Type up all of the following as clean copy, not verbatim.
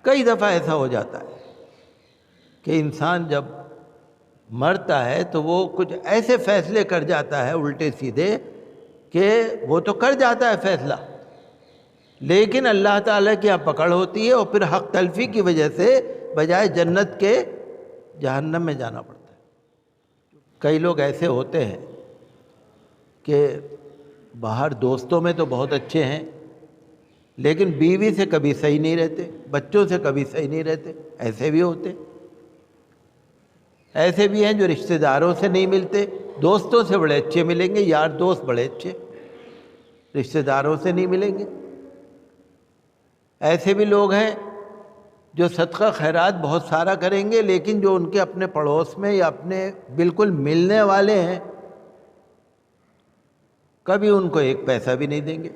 کئی دفعہ ایسا ہو جاتا ہے کہ انسان جب مرتا ہے تو وہ کچھ ایسے فیصلے کر جاتا ہے الٹے سیدھے کہ وہ تو کر جاتا ہے فیصلہ، لیکن اللہ تعالیٰ کی یہاں پکڑ ہوتی ہے اور پھر حق تلفی کی وجہ سے بجائے جنت کے جہنم میں جانا پڑتا ہے۔ کئی لوگ ایسے ہوتے ہیں کہ باہر دوستوں میں تو بہت اچھے ہیں، لیکن بیوی سے کبھی صحیح نہیں رہتے، بچوں سے کبھی صحیح نہیں رہتے، ایسے بھی ہوتے۔ ایسے بھی ہیں جو رشتہ داروں سے نہیں ملتے، دوستوں سے بڑے اچھے ملیں گے، یار دوست بڑے اچھے، رشتہ داروں سے نہیں ملیں گے۔ ایسے بھی لوگ ہیں جو صدقہ خیرات بہت سارا کریں گے، لیکن جو ان کے اپنے پڑوس میں یا اپنے بالکل ملنے والے ہیں کبھی ان کو ایک پیسہ بھی نہیں دیں گے،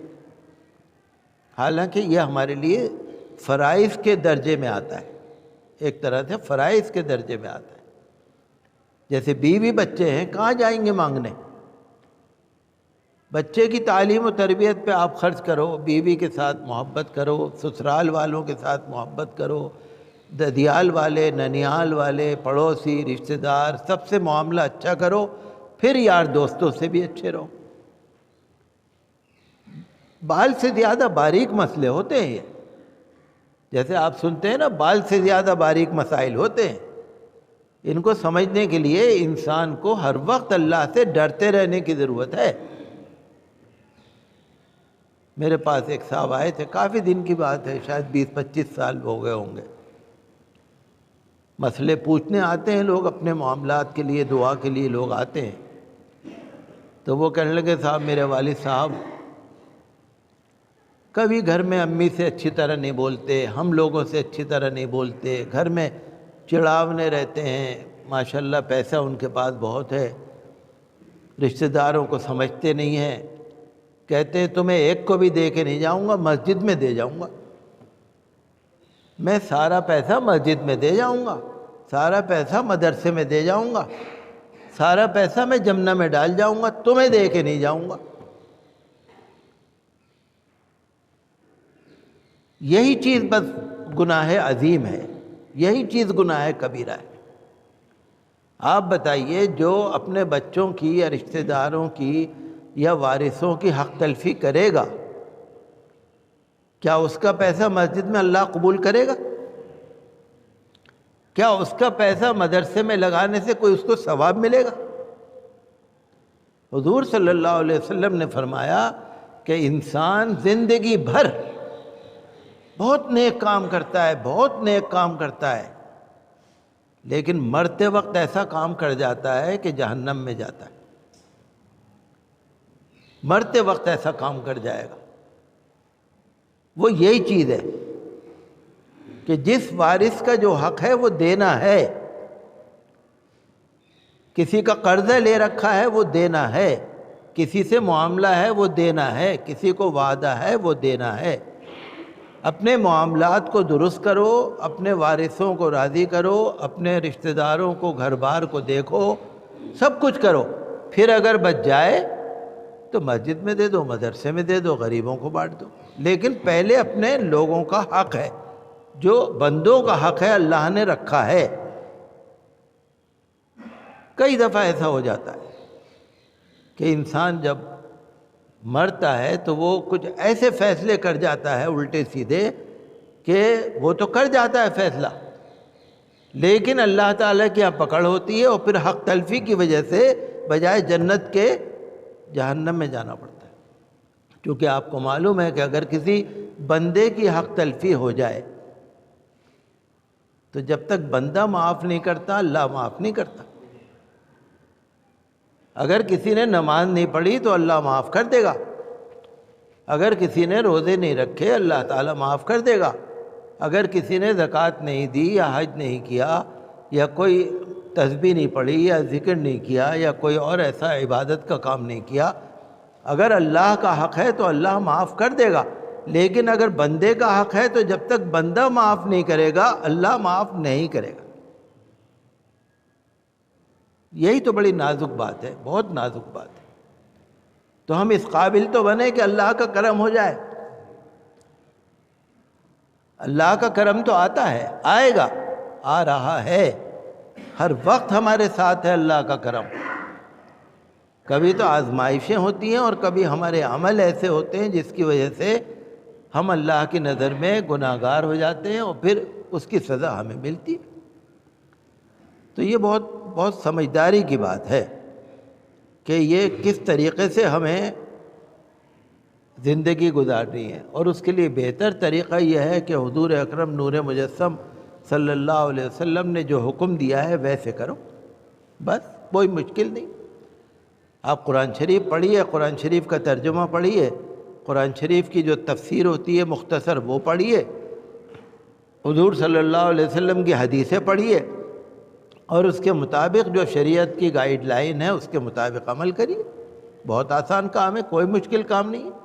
حالانکہ یہ ہمارے لیے فرائض کے درجے میں آتا ہے، ایک طرح سے فرائض کے درجے میں آتا ہے۔ جیسے بیوی بچے ہیں، کہاں جائیں گے مانگنے؟ بچے کی تعلیم و تربیت پہ آپ خرچ کرو، بیوی کے ساتھ محبت کرو، سسرال والوں کے ساتھ محبت کرو، ددیال والے، ننیال والے، پڑوسی، رشتہ دار، سب سے معاملہ اچھا کرو، پھر یار دوستوں سے بھی اچھے رہو۔ بال سے زیادہ باریک مسئلے ہوتے ہیں یہ، جیسے آپ سنتے ہیں نا، بال سے زیادہ باریک مسائل ہوتے ہیں۔ ان کو سمجھنے کے لیے انسان کو ہر وقت اللہ سے ڈرتے رہنے کی ضرورت ہے۔ میرے پاس ایک صاحب آئے تھے، کافی دن کی بات ہے، شاید 20-25 سال ہو گئے ہوں گے۔ مسئلے پوچھنے آتے ہیں لوگ، اپنے معاملات کے لیے، دعا کے لیے لوگ آتے ہیں۔ تو وہ کہنے لگے، صاحب میرے والد صاحب کبھی گھر میں امی سے اچھی طرح نہیں بولتے، ہم لوگوں سے اچھی طرح نہیں بولتے، گھر میں چڑھاونے رہتے ہیں، ماشاءاللہ پیسہ ان کے پاس بہت ہے، رشتہ داروں کو سمجھتے نہیں ہیں، کہتے ہیں تمہیں ایک کو بھی دے کے نہیں جاؤں گا، مسجد میں دے جاؤں گا، میں سارا پیسہ مسجد میں دے جاؤں گا، سارا پیسہ مدرسے میں دے جاؤں گا، سارا پیسہ میں جمنہ میں ڈال جاؤں گا، تمہیں دے کے نہیں جاؤں گا۔ یہی چیز بس گناہ عظیم ہے، یہی چیز گناہ کبیرہ ہے۔ آپ بتائیے، جو اپنے بچوں کی یا رشتہ داروں کی یا وارثوں کی حق تلفی کرے گا، کیا اس کا پیسہ مسجد میں اللہ قبول کرے گا؟ کیا اس کا پیسہ مدرسے میں لگانے سے کوئی اس کو ثواب ملے گا؟ حضور صلی اللہ علیہ وسلم نے فرمایا کہ انسان زندگی بھر بہت نیک کام کرتا ہے، بہت نیک کام کرتا ہے، لیکن مرتے وقت ایسا کام کر جاتا ہے کہ جہنم میں جاتا ہے، مرتے وقت ایسا کام کر جائے گا۔ وہ یہی چیز ہے کہ جس وارث کا جو حق ہے وہ دینا ہے، کسی کا قرضہ لے رکھا ہے وہ دینا ہے، کسی سے معاملہ ہے وہ دینا ہے، کسی کو وعدہ ہے وہ دینا ہے۔ اپنے معاملات کو درست کرو، اپنے وارثوں کو راضی کرو، اپنے رشتہ داروں کو، گھر بار کو دیکھو، سب کچھ کرو، پھر اگر بچ جائے تو مسجد میں دے دو، مدرسے میں دے دو، غریبوں کو بانٹ دو، لیکن پہلے اپنے لوگوں کا حق ہے، جو بندوں کا حق ہے اللہ نے رکھا ہے۔ کئی دفعہ ایسا ہو جاتا ہے کہ انسان جب مرتا ہے تو وہ کچھ ایسے فیصلے کر جاتا ہے الٹے سیدھے کہ وہ تو کر جاتا ہے فیصلہ، لیکن اللہ تعالیٰ کی یہاں پکڑ ہوتی ہے اور پھر حق تلفی کی وجہ سے بجائے جنت کے جہنم میں جانا پڑتا ہے۔ کیونکہ آپ کو معلوم ہے کہ اگر کسی بندے کی حق تلفی ہو جائے تو جب تک بندہ معاف نہیں کرتا اللہ معاف نہیں کرتا۔ اگر کسی نے نماز نہیں پڑھی تو اللہ معاف کر دے گا، اگر کسی نے روزے نہیں رکھے اللہ تعالیٰ معاف کر دے گا، اگر کسی نے زکوٰۃ نہیں دی یا حج نہیں کیا یا کوئی تسبیح نہیں پڑھی یا ذکر نہیں کیا یا کوئی اور ایسا عبادت کا کام نہیں کیا، اگر اللہ کا حق ہے تو اللہ معاف کر دے گا، لیکن اگر بندے کا حق ہے تو جب تک بندہ معاف نہیں کرے گا اللہ معاف نہیں کرے گا۔ یہی تو بڑی نازک بات ہے، بہت نازک بات ہے۔ تو ہم اس قابل تو بنے کہ اللہ کا کرم ہو جائے۔ اللہ کا کرم تو آتا ہے، آئے گا، آ رہا ہے، ہر وقت ہمارے ساتھ ہے اللہ کا کرم۔ کبھی تو آزمائشیں ہوتی ہیں اور کبھی ہمارے عمل ایسے ہوتے ہیں جس کی وجہ سے ہم اللہ کی نظر میں گناہ گار ہو جاتے ہیں اور پھر اس کی سزا ہمیں ملتی ہے۔ تو یہ بہت بہت سمجھداری کی بات ہے کہ یہ کس طریقے سے ہمیں زندگی گزارنی ہے، اور اس کے لیے بہتر طریقہ یہ ہے کہ حضور اکرم نور مجسم صلی اللہ علیہ وسلم نے جو حکم دیا ہے ویسے کرو، بس کوئی مشکل نہیں۔ آپ قرآن شریف پڑھیے، قرآن شریف کا ترجمہ پڑھیے، قرآن شریف کی جو تفسیر ہوتی ہے مختصر وہ پڑھیے، حضور صلی اللہ علیہ وسلم کی حدیثیں پڑھیے، اور اس کے مطابق جو شریعت کی گائیڈ لائن ہے اس کے مطابق عمل کریے۔ بہت آسان کام ہے، کوئی مشکل کام نہیں ہے۔